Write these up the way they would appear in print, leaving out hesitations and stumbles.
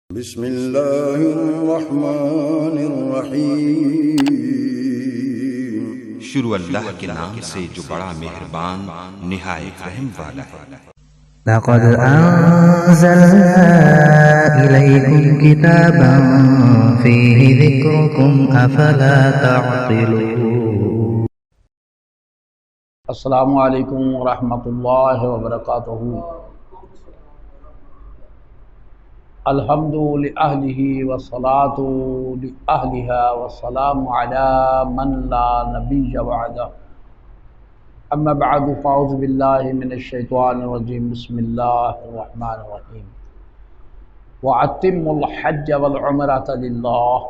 بسم اللہ الرحمن الرحیم۔ شروع اللہ کے نام سے جو بڑا مہربان نہایت رحم والا ہے۔ لقد أنزلنا إليكم كتابا فيه ذكركم أفلا تعقلون۔ السلام علیکم ورحمۃ اللہ وبرکاتہ۔ الحمد لأہلہ والصلاة لأہلہا والسلام علی من لا نبی بعدہ۔ اما بعد فاعوذ باللہ من الشیطان الرجیم، بسم اللہ الرحمن الرحیم۔ وَأَتِمُّوا الْحَجَّ وَالْعُمْرَةَ لِلَّهِ۔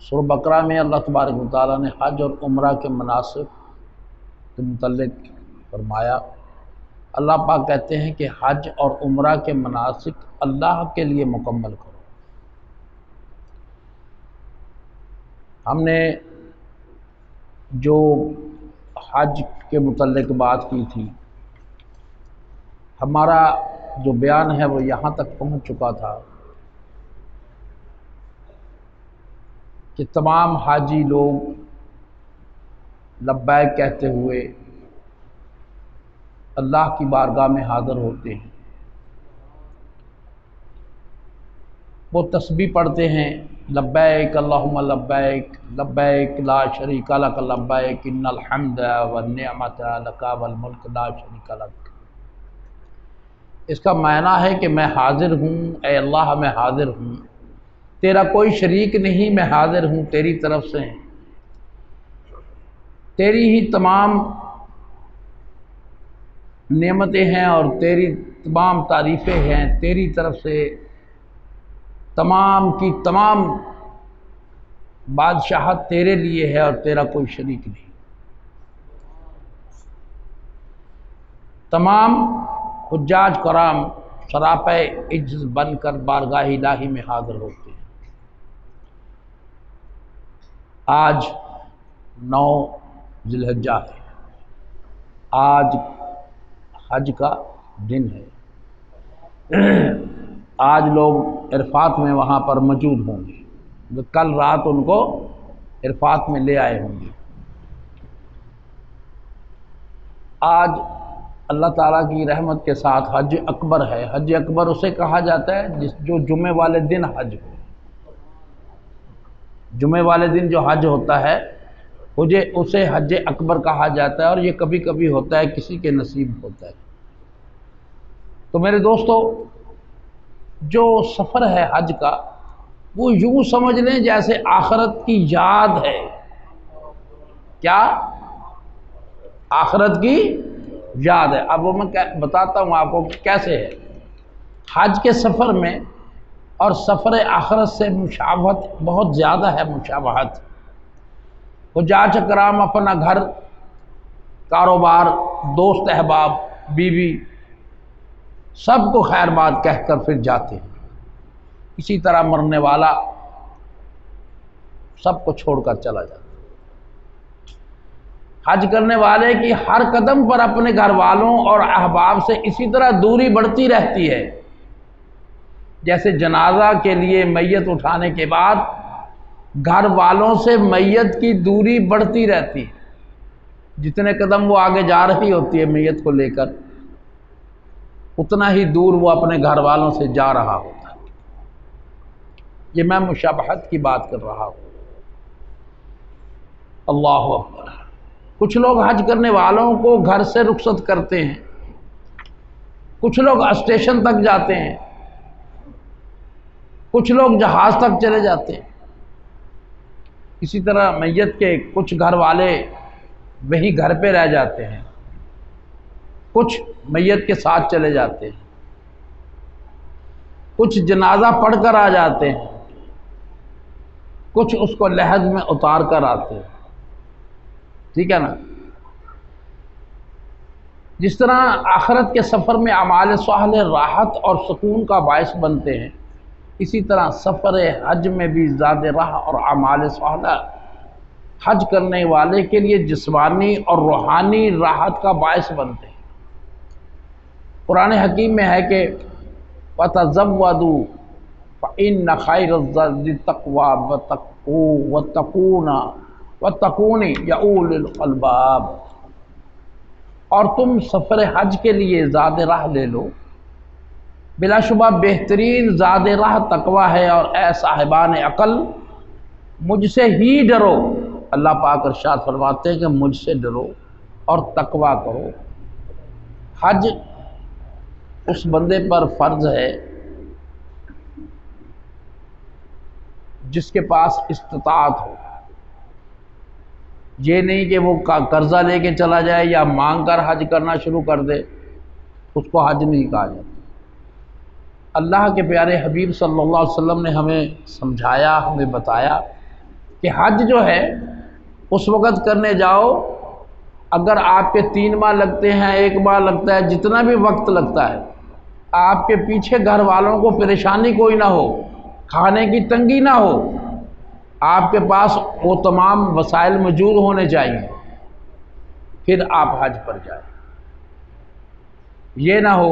سورہ بقرہ میں اللہ تبارک و تعالیٰ نے حج اور عمرہ کے مناسک کے متعلق فرمایا۔ اللہ پاک کہتے ہیں کہ حج اور عمرہ کے مناسک اللہ کے لیے مکمل کرو۔ ہم نے جو حج کے متعلق بات کی تھی، ہمارا جو بیان ہے وہ یہاں تک پہنچ چکا تھا کہ تمام حاجی لوگ لبیک کہتے ہوئے اللہ کی بارگاہ میں حاضر ہوتے ہیں۔ وہ تسبیح پڑھتے ہیں، لبیک اللہم لبیک لبیک لا شریک لک لبیک ان الحمد والنعمت لک والملک لا شریک لک۔ اس کا معنی ہے کہ میں حاضر ہوں، اے اللہ میں حاضر ہوں، تیرا کوئی شریک نہیں، میں حاضر ہوں تیری طرف سے، تیری ہی تمام نعمتیں ہیں اور تیری تمام تعریفیں ہیں، تیری طرف سے تمام کی تمام بادشاہت تیرے لیے ہے اور تیرا کوئی شریک نہیں۔ تمام حجاج کرام سراپے عجز بن کر بارگاہ الہی میں حاضر ہوتے ہیں۔ آج 9 ذی الحجہ ہے، آج حج کا دن ہے۔ آج لوگ عرفات میں وہاں پر موجود ہوں گے، کل رات ان کو عرفات میں لے آئے ہوں گے۔ آج اللہ تعالیٰ کی رحمت کے ساتھ حج اکبر ہے۔ حج اکبر اسے کہا جاتا ہے جو جمعے والے دن حج ہو۔ جمعے والے دن جو حج ہوتا ہے اسے حج اکبر کہا جاتا ہے، اور یہ کبھی کبھی ہوتا ہے، کسی کے نصیب ہوتا ہے۔ تو میرے دوستو، جو سفر ہے حج کا، وہ یوں سمجھ لیں جیسے آخرت کی یاد ہے۔ کیا؟ آخرت کی یاد ہے۔ اب وہ میں بتاتا ہوں آپ کو کیسے ہے۔ حج کے سفر میں اور سفر آخرت سے مشابہت بہت زیادہ ہے، مشابہت۔ حجاج کرام اپنا گھر، کاروبار، دوست احباب، بیوی، سب کو خیر بات کہہ کر پھر جاتے ہیں۔ اسی طرح مرنے والا سب کو چھوڑ کر چلا جاتا ہے۔ حج کرنے والے کی ہر قدم پر اپنے گھر والوں اور احباب سے اسی طرح دوری بڑھتی رہتی ہے، جیسے جنازہ کے لیے میت اٹھانے کے بعد گھر والوں سے میت کی دوری بڑھتی رہتی ہے۔ جتنے قدم وہ آگے جا رہی ہوتی ہے میت کو لے کر، اتنا ہی دور وہ اپنے گھر والوں سے جا رہا ہوتا ہے۔ یہ میں مشابہت کی بات کر رہا ہوں۔ اللہ اکبر۔ کچھ لوگ حج کرنے والوں کو گھر سے رخصت کرتے ہیں، کچھ لوگ اسٹیشن تک جاتے ہیں، کچھ لوگ جہاز تک چلے جاتے ہیں۔ اسی طرح میت کے کچھ گھر والے وہی گھر پہ رہ جاتے ہیں، کچھ میت کے ساتھ چلے جاتے ہیں، کچھ جنازہ پڑھ کر آ جاتے ہیں، کچھ اس کو لحد میں اتار کر آتے ہیں۔ ٹھیک ہے نا؟ جس طرح آخرت کے سفر میں اعمال صالح راحت اور سکون کا باعث بنتے ہیں، اسی طرح سفر حج میں بھی زاد راہ اور اعمال صالح حج کرنے والے کے لیے جسمانی اور روحانی راحت کا باعث بنتے ہیں۔ قرآن حکیم میں ہے کہ وَتَزَوَّدُوا فَإِنَّ خَيْرَ الزَّادِ التَّقْوَىٰ وَاتَّقُونِ يَا أُولِي الْأَلْبَابِ۔ اور تم سفر حج کے لیے زاد راہ لے لو، بلا شبہ بہترین زاد راہ تقویٰ ہے، اور اے صاحبان عقل مجھ سے ہی ڈرو۔ اللہ پاک ارشاد فرماتے ہیں کہ مجھ سے ڈرو اور تقویٰ کرو۔ حج اس بندے پر فرض ہے جس کے پاس استطاعت ہو، یہ نہیں کہ وہ قرضہ لے کے چلا جائے یا مانگ کر حج کرنا شروع کر دے، اس کو حج نہیں کہا جاتا۔ اللہ کے پیارے حبیب صلی اللہ علیہ وسلم نے ہمیں سمجھایا، ہمیں بتایا کہ حج جو ہے اس وقت کرنے جاؤ اگر آپ کے 3 ماہ لگتے ہیں، 1 ماہ لگتا ہے، جتنا بھی وقت لگتا ہے، آپ کے پیچھے گھر والوں کو پریشانی کوئی نہ ہو، کھانے کی تنگی نہ ہو، آپ کے پاس وہ تمام وسائل موجود ہونے چاہیے، پھر آپ حج پر جائیں۔ یہ نہ ہو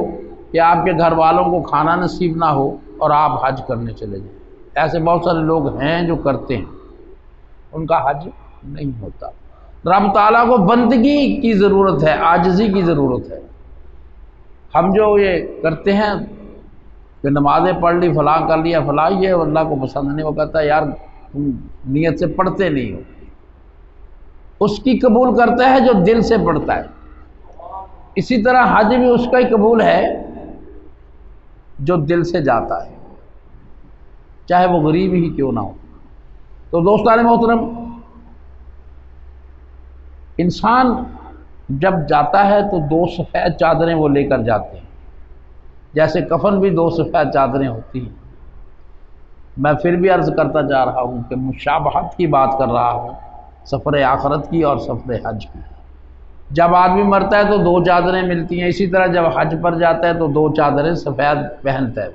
کہ آپ کے گھر والوں کو کھانا نصیب نہ ہو اور آپ حج کرنے چلے جائیں۔ ایسے بہت سارے لوگ ہیں جو کرتے ہیں، ان کا حج نہیں ہوتا۔ رب تعالیٰ کو بندگی کی ضرورت ہے، عاجزی کی ضرورت ہے۔ ہم جو یہ کرتے ہیں کہ نمازیں پڑھ لی، فلاں کر لیا، فلاں، یہ اللہ کو پسند نہیں۔ وہ کہتا ہے یار تم نیت سے پڑھتے نہیں ہو۔ اس کی قبول کرتا ہے جو دل سے پڑھتا ہے۔ اسی طرح حج بھی اس کا ہی قبول ہے جو دل سے جاتا ہے، چاہے وہ غریب ہی کیوں نہ ہو۔ تو دوستان محترم، انسان جب جاتا ہے تو 2 سفید چادریں وہ لے کر جاتے ہیں، جیسے کفن بھی 2 سفید چادریں ہوتی ہیں۔ میں پھر بھی عرض کرتا جا رہا ہوں کہ مشابہت کی بات کر رہا ہوں، سفر آخرت کی اور سفر حج کی۔ جب آدمی مرتا ہے تو 2 چادریں ملتی ہیں، اسی طرح جب حج پر جاتا ہے تو 2 چادریں سفید پہنتا ہے۔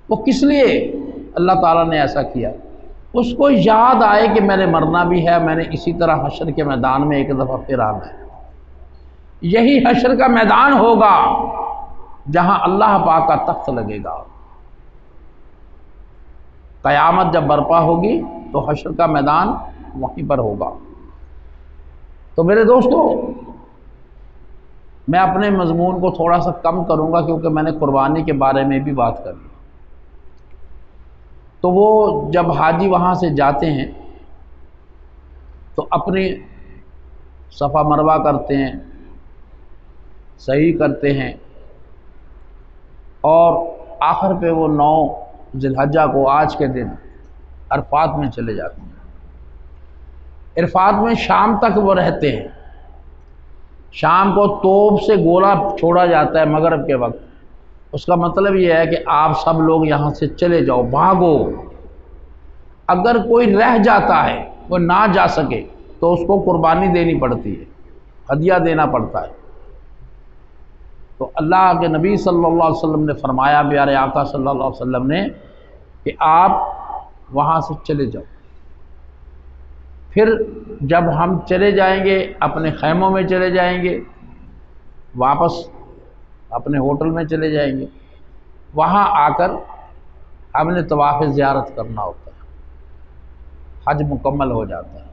وہ کس لیے اللہ تعالیٰ نے ایسا کیا؟ اس کو یاد آئے کہ میں نے مرنا بھی ہے، میں نے اسی طرح حشر کے میدان میں ایک دفعہ پھر آنا ہے۔ یہی حشر کا میدان ہوگا جہاں اللہ پاک کا تخت لگے گا۔ قیامت جب برپا ہوگی تو حشر کا میدان وہیں پر ہوگا۔ تو میرے دوستو، میں اپنے مضمون کو تھوڑا سا کم کروں گا کیونکہ میں نے قربانی کے بارے میں بھی بات کرنی۔ تو وہ جب حاجی وہاں سے جاتے ہیں تو اپنی صفا مروہ کرتے ہیں، صحیح کرتے ہیں، اور آخر پہ وہ 9 ذی الحجہ کو آج کے دن عرفات میں چلے جاتے ہیں۔ عرفات میں شام تک وہ رہتے ہیں۔ شام کو توپ سے گولا چھوڑا جاتا ہے مغرب کے وقت۔ اس کا مطلب یہ ہے کہ آپ سب لوگ یہاں سے چلے جاؤ، بھاگو۔ اگر کوئی رہ جاتا ہے، وہ نہ جا سکے، تو اس کو قربانی دینی پڑتی ہے، ہدیہ دینا پڑتا ہے۔ تو اللہ کے نبی صلی اللہ علیہ وسلم نے فرمایا، پیارے آقا صلی اللہ علیہ وسلم نے، کہ آپ وہاں سے چلے جاؤ۔ پھر جب ہم چلے جائیں گے، اپنے خیموں میں چلے جائیں گے، واپس اپنے ہوٹل میں چلے جائیں گے، وہاں آ کر ہم نے طواف زیارت کرنا ہوتا ہے، حج مکمل ہو جاتا ہے۔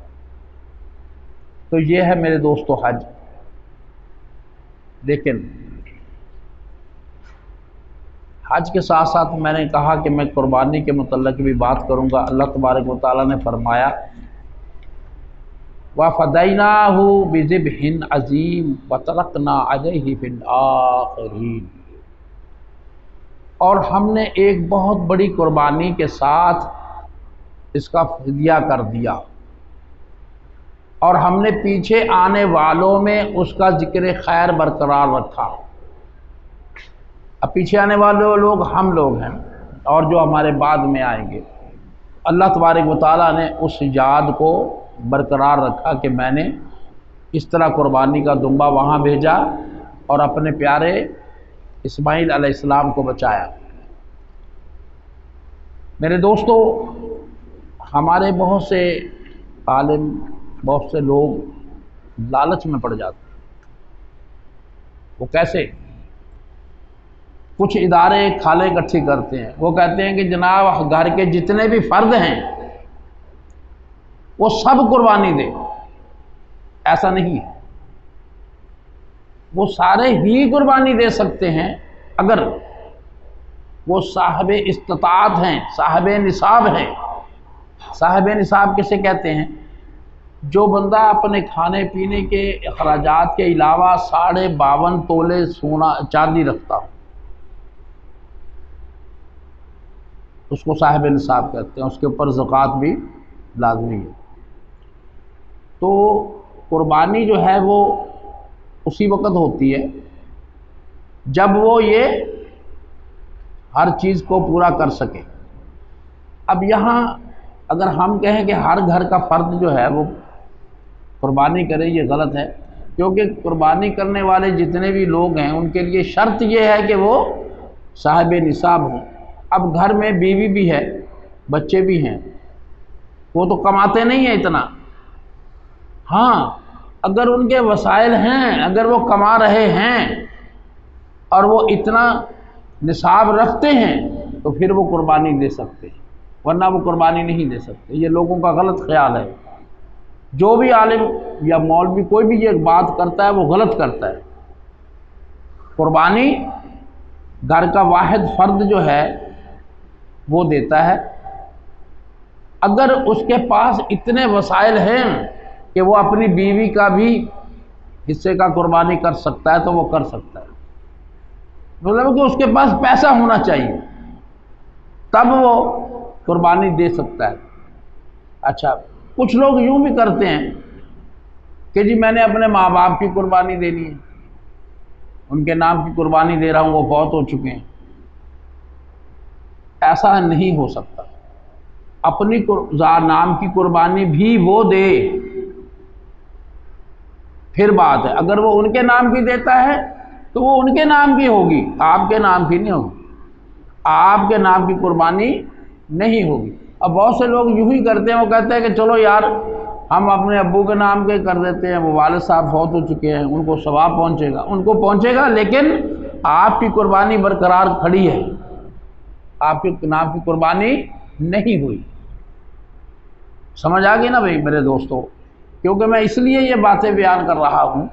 تو یہ ہے میرے دوستو حج۔ لیکن حج کے ساتھ ساتھ میں نے کہا کہ میں قربانی کے متعلق بھی بات کروں گا۔ اللہ تبارک و تعالیٰ نے فرمایا، وَفَدَيْنَاهُ بِذِبْحٍ عَظِيمٍ وَتَرَكْنَا عَلَيْهِ فِي الْآخِرِينَ۔ اور ہم نے ایک بہت بڑی قربانی کے ساتھ اس کا فدیہ کر دیا، اور ہم نے پیچھے آنے والوں میں اس کا ذکر خیر برقرار رکھا۔ اب پیچھے آنے والے لوگ ہم لوگ ہیں، اور جو ہمارے بعد میں آئیں گے۔ اللہ تبارک و تعالیٰ نے اس یاد کو برقرار رکھا کہ میں نے اس طرح قربانی کا دمبا وہاں بھیجا اور اپنے پیارے اسماعیل علیہ السلام کو بچایا۔ میرے دوستو، ہمارے بہت سے عالم، بہت سے لوگ لالچ میں پڑ جاتے ہیں۔ وہ کیسے؟ کچھ ادارے کھالیں اکٹھی کرتے ہیں، وہ کہتے ہیں کہ جناب گھر کے جتنے بھی فرد ہیں وہ سب قربانی دیں۔ ایسا نہیں ہے، وہ سارے ہی قربانی دے سکتے ہیں اگر وہ صاحب استطاعت ہیں، صاحب نصاب ہیں۔ صاحب نصاب کسے کہتے ہیں؟ جو بندہ اپنے کھانے پینے کے اخراجات کے علاوہ 52.5 تولے سونا چاندی رکھتا ہو، اس کو صاحب نصاب کہتے ہیں، اس کے اوپر زکوٰۃ بھی لازمی ہے۔ تو قربانی جو ہے وہ اسی وقت ہوتی ہے جب وہ یہ ہر چیز کو پورا کر سکے۔ اب یہاں اگر ہم کہیں کہ ہر گھر کا فرد جو ہے وہ قربانی کرے، یہ غلط ہے، کیونکہ قربانی کرنے والے جتنے بھی لوگ ہیں ان کے لیے شرط یہ ہے کہ وہ صاحب نصاب ہوں۔ اب گھر میں بیوی بھی ہے، بچے بھی ہیں، وہ تو کماتے نہیں ہیں اتنا، ہاں اگر ان کے وسائل ہیں، اگر وہ کما رہے ہیں اور وہ اتنا نصاب رکھتے ہیں تو پھر وہ قربانی دے سکتے ہیں، ورنہ وہ قربانی نہیں دے سکتے۔ یہ لوگوں کا غلط خیال ہے، جو بھی عالم یا مولوی کوئی بھی یہ بات کرتا ہے وہ غلط کرتا ہے۔ قربانی گھر کا واحد فرد جو ہے وہ دیتا ہے، اگر اس کے پاس اتنے وسائل ہیں کہ وہ اپنی بیوی کا بھی حصے کا قربانی کر سکتا ہے تو وہ کر سکتا ہے، مطلب کہ اس کے پاس پیسہ ہونا چاہیے تب وہ قربانی دے سکتا ہے۔ اچھا، کچھ لوگ یوں بھی کرتے ہیں کہ جی میں نے اپنے ماں باپ کی قربانی دینی ہے، ان کے نام کی قربانی دے رہا ہوں، وہ فوت ہو چکے ہیں۔ ایسا نہیں ہو سکتا، اپنی نام کی قربانی بھی وہ دے، پھر بات ہے اگر وہ ان کے نام کی دیتا ہے تو وہ ان کے نام کی ہوگی، آپ کے نام کی نہیں ہوگی، آپ کے نام کی قربانی نہیں ہوگی۔ اب بہت سے لوگ یوں ہی کرتے ہیں، وہ کہتے ہیں کہ چلو یار ہم اپنے ابو کے نام کے کر دیتے ہیں، وہ والد صاحب فوت ہو چکے ہیں، ان کو ثواب پہنچے گا، ان کو پہنچے گا، لیکن آپ کی قربانی برقرار کھڑی ہے، آپ کے نام کی قربانی نہیں ہوئی۔ سمجھ آ گئی نا بھائی میرے دوستو؟ کیونکہ میں اس لیے یہ باتیں بیان کر رہا ہوں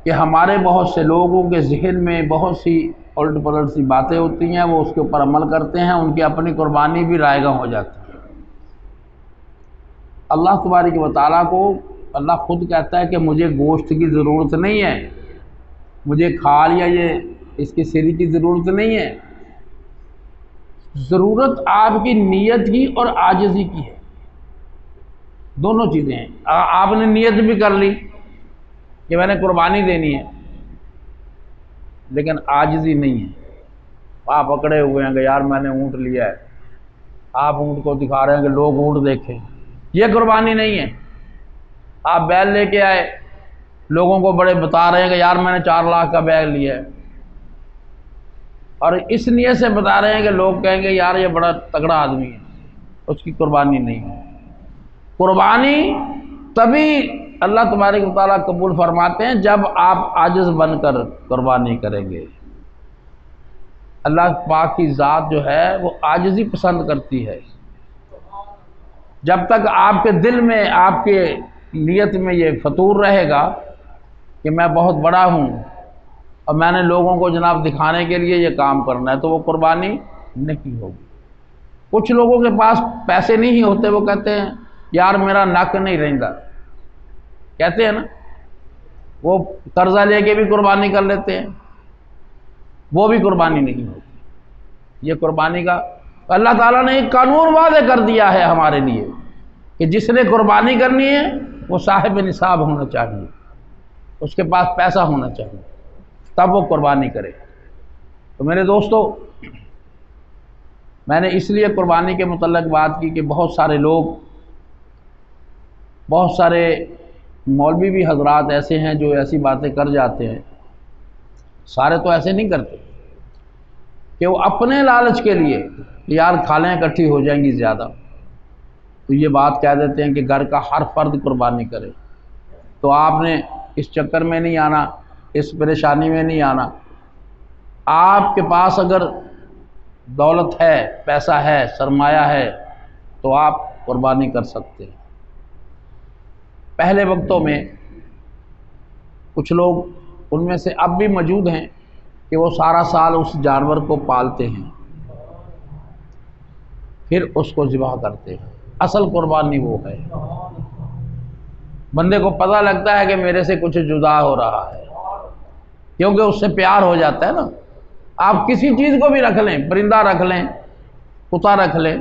کہ ہمارے بہت سے لوگوں کے ذہن میں بہت سی الٹ پلٹ سی باتیں ہوتی ہیں، وہ اس کے اوپر عمل کرتے ہیں، ان کی اپنی قربانی بھی رائے گاں ہو جاتی ہے۔ اللہ تبارک و تعالیٰ کو اللہ خود کہتا ہے کہ مجھے گوشت کی ضرورت نہیں ہے، مجھے کھال یا یہ اس کی سری کی ضرورت نہیں ہے، ضرورت آپ کی نیت کی اور عاجزی کی ہے، دونوں چیزیں ہیں۔ آپ نے نیت بھی کر لی کہ میں نے قربانی دینی ہے، لیکن عاجزی نہیں ہے، آپ پکڑے ہوئے ہیں کہ یار میں نے اونٹ لیا ہے، آپ اونٹ کو دکھا رہے ہیں کہ لوگ اونٹ دیکھیں، یہ قربانی نہیں ہے۔ آپ بیل لے کے آئے، لوگوں کو بڑے بتا رہے ہیں کہ یار میں نے 4 لاکھ کا بیل لیا ہے، اور اس نیت سے بتا رہے ہیں کہ لوگ کہیں گے یار یہ بڑا تگڑا آدمی ہے، اس کی قربانی نہیں ہے۔ قربانی تبھی اللہ تبارک و تعالیٰ قبول فرماتے ہیں جب آپ عاجز بن کر قربانی کریں گے۔ اللہ پاک کی ذات جو ہے وہ عاجزی پسند کرتی ہے۔ جب تک آپ کے دل میں، آپ کے نیت میں یہ فطور رہے گا کہ میں بہت بڑا ہوں اور میں نے لوگوں کو جناب دکھانے کے لیے یہ کام کرنا ہے، تو وہ قربانی نہیں ہوگی۔ کچھ لوگوں کے پاس پیسے نہیں ہوتے، وہ کہتے ہیں یار میرا نک نہیں رہندا، کہتے ہیں نا، وہ قرضہ لے کے بھی قربانی کر لیتے ہیں، وہ بھی قربانی نہیں ہوتی۔ یہ قربانی کا اللہ تعالیٰ نے ایک قانون واضح کر دیا ہے ہمارے لیے کہ جس نے قربانی کرنی ہے وہ صاحب نصاب ہونا چاہیے، اس کے پاس پیسہ ہونا چاہیے، تب وہ قربانی کرے۔ تو میرے دوستو، میں نے اس لیے قربانی کے متعلق بات کی کہ بہت سارے لوگ، بہت سارے مولوی بھی حضرات ایسے ہیں جو ایسی باتیں کر جاتے ہیں، سارے تو ایسے نہیں کرتے، کہ وہ اپنے لالچ کے لیے یار کھالیں اکٹھی ہو جائیں گی زیادہ، تو یہ بات کہہ دیتے ہیں کہ گھر کا ہر فرد قربانی کرے۔ تو آپ نے اس چکر میں نہیں آنا، اس پریشانی میں نہیں آنا آپ کے پاس اگر دولت ہے، پیسہ ہے، سرمایہ ہے تو آپ قربانی کر سکتے ہیں۔ پہلے وقتوں میں کچھ لوگ ان میں سے اب بھی موجود ہیں کہ وہ سارا سال اس جانور کو پالتے ہیں، پھر اس کو ذبح کرتے ہیں۔ اصل قربانی وہ ہے، بندے کو پتہ لگتا ہے کہ میرے سے کچھ جدا ہو رہا ہے، کیونکہ اس سے پیار ہو جاتا ہے نا۔ آپ کسی چیز کو بھی رکھ لیں، پرندہ رکھ لیں، کتا رکھ لیں،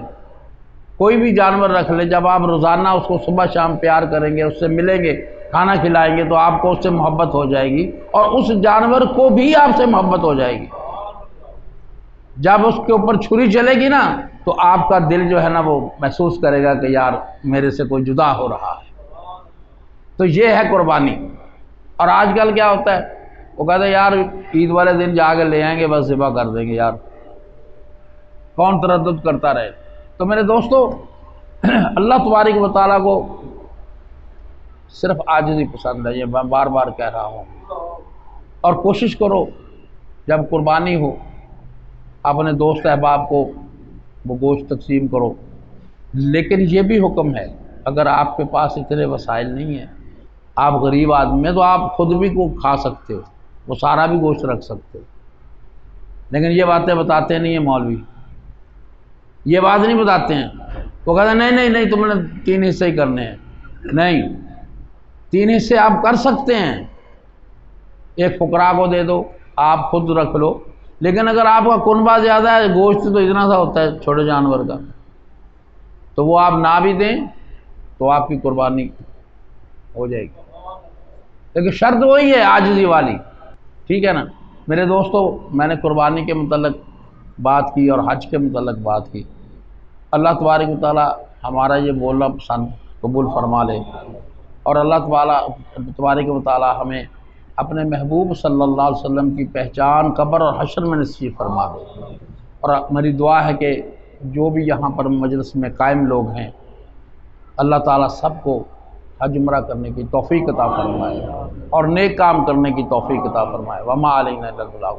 کوئی بھی جانور رکھ لیں، جب آپ روزانہ اس کو صبح شام پیار کریں گے، اس سے ملیں گے، کھانا کھلائیں گے، تو آپ کو اس سے محبت ہو جائے گی اور اس جانور کو بھی آپ سے محبت ہو جائے گی۔ جب اس کے اوپر چھری چلے گی نا تو آپ کا دل جو ہے نا وہ محسوس کرے گا کہ یار میرے سے کوئی جدا ہو رہا ہے۔ تو یہ ہے قربانی۔ اور آج کل کیا ہوتا ہے، وہ کہتے ہیں یار عید والے دن جا کے لے آئیں گے، بس ذبح کر دیں گے، یار کون تردد کرتا رہے۔ تو میرے دوستو، اللہ تبارک و تعالیٰ کو صرف عاجزی پسند ہے، یہ میں بار بار کہہ رہا ہوں۔ اور کوشش کرو جب قربانی ہو اپنے دوست احباب کو وہ گوشت تقسیم کرو، لیکن یہ بھی حکم ہے اگر آپ کے پاس اتنے وسائل نہیں ہیں، آپ غریب آدمی ہیں، تو آپ خود بھی کو کھا سکتے ہو، وہ سارا بھی گوشت رکھ سکتے ہو۔ لیکن یہ باتیں بتاتے نہیں ہیں مولوی، یہ بات نہیں بتاتے ہیں۔ وہ کہتے ہیں نہیں تم نے 3 حصے ہی کرنے ہیں۔ نہیں، 3 حصے آپ کر سکتے ہیں، ایک فقراء کو دے دو، آپ خود رکھ لو، لیکن اگر آپ کا کنبہ زیادہ ہے، گوشت تو اتنا سا ہوتا ہے چھوٹے جانور کا، تو وہ آپ نہ بھی دیں تو آپ کی قربانی ہو جائے گی، لیکن شرط وہی ہے عاجزی والی، ٹھیک ہے نا۔ میرے دوستو، میں نے قربانی کے متعلق بات کی اور حج کے متعلق بات کی۔ اللہ تبارک و تعالیٰ ہمارا یہ بولنا پسند قبول فرما لے، اور اللہ تبارک و تعالیٰ ہمیں اپنے محبوب صلی اللہ علیہ وسلم کی پہچان قبر اور حشر میں نصیب فرما دے۔ اور میری دعا ہے کہ جو بھی یہاں پر مجلس میں قائم لوگ ہیں، اللہ تعالیٰ سب کو حج عمرہ کرنے کی توفیق عطا فرمائے اور نیک کام کرنے کی توفیق عطا فرمائے۔ وما علینا الا البلاغ۔